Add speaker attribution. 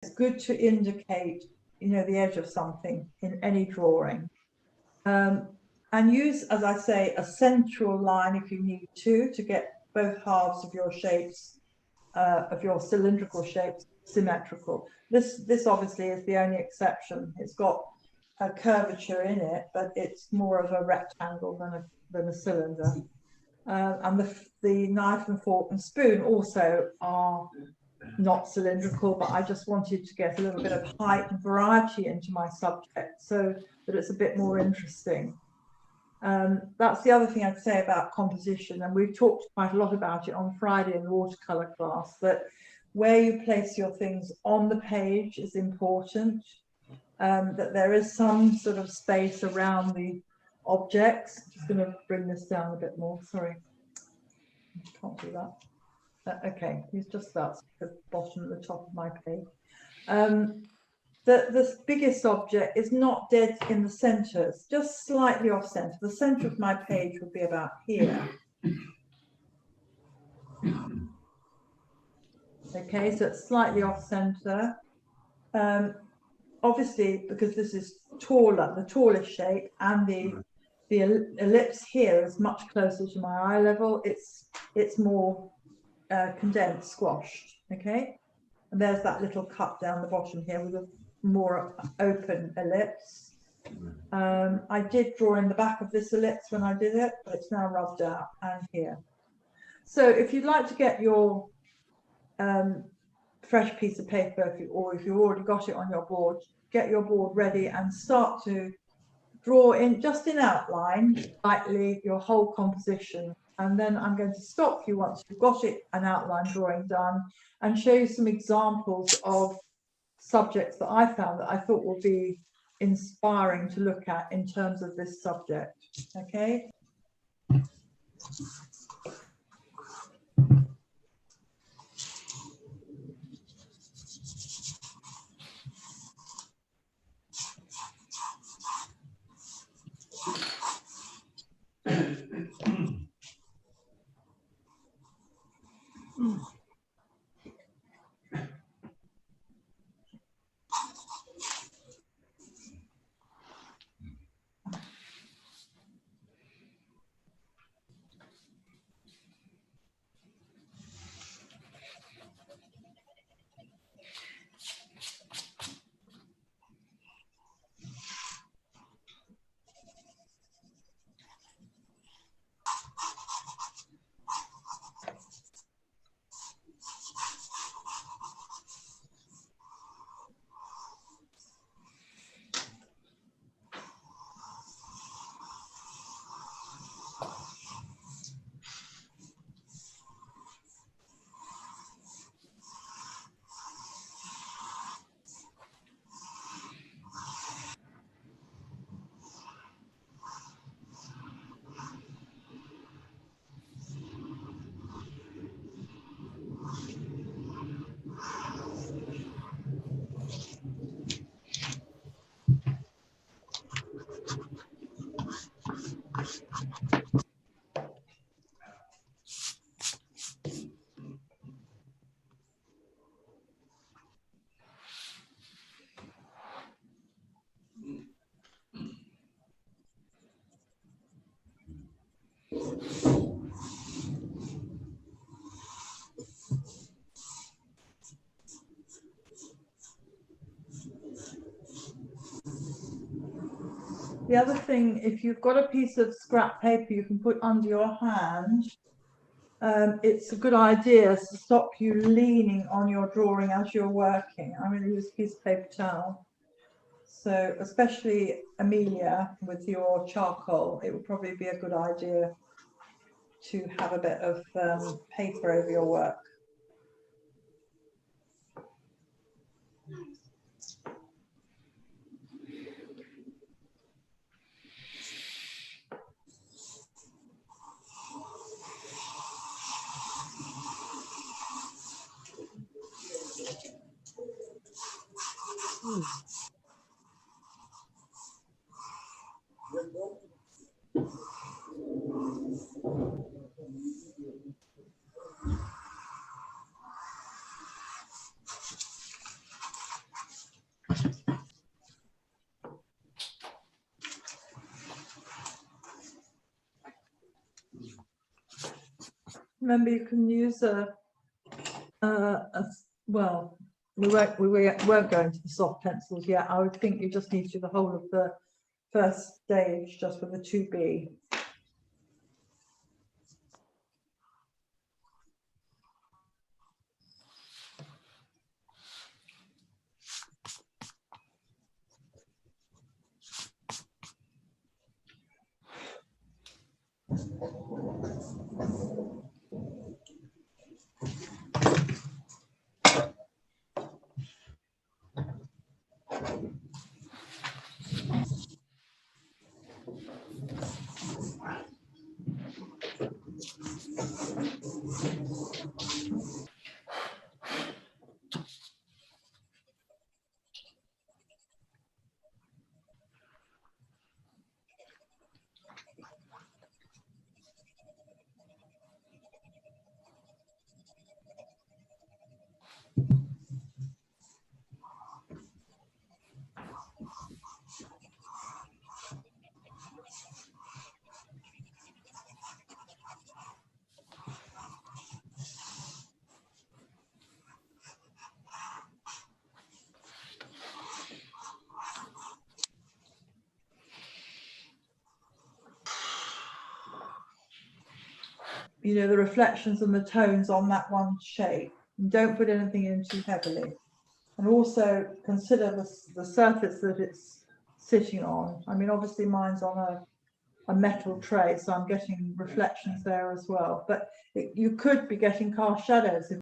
Speaker 1: it's good to indicate, you know, the edge of something in any drawing. And use, as I say, a central line if you need to get both halves of your shapes, of your cylindrical shapes, symmetrical. This obviously is the only exception. It's got a curvature in it, but it's more of a rectangle than a cylinder. And the knife and fork and spoon also are not cylindrical, but I just wanted to get a little bit of height and variety into my subject so that it's a bit more interesting. That's the other thing I'd say about composition, and we've talked quite a lot about it on Friday in the watercolor class, that where you place your things on the page is important, that there is some sort of space around the objects. I'm just going to bring this down a bit more, sorry, can't do that. Okay, it's just that's the bottom at the top of my page. The biggest object is not dead in the center, it's just slightly off center. The center of my page would be about here. Okay, so it's slightly off center. Obviously, because this is taller, the tallest shape, and the ellipse here is much closer to my eye level, it's more condensed, squashed. Okay, and there's that little cut down the bottom here with a more open ellipse. I did draw in the back of this ellipse when I did it, but it's now rubbed out, and here. So if you'd like to get your fresh piece of paper, or if you've already got it on your board, get your board ready and start to draw in, just in outline, lightly, your whole composition. And then I'm going to stop you once you've got it, an outline drawing done, and show you some examples of subjects that I found that I thought would be inspiring to look at in terms of this subject. Okay. The other thing, if you've got a piece of scrap paper you can put under your hand, it's a good idea to stop you leaning on your drawing as you're working. I'm going to use a piece of paper towel. So especially Amelia, with your charcoal, it would probably be a good idea to have a bit of paper over your work. Remember, you can use well, we won't go into the soft pencils yet. I would think you just need to do the whole of the first stage just with the 2B. You know, the reflections and the tones on that one shape. And don't put anything in too heavily. And also consider the surface that it's sitting on. I mean, obviously mine's on a metal tray, so I'm getting reflections there as well. But you could be getting cast shadows if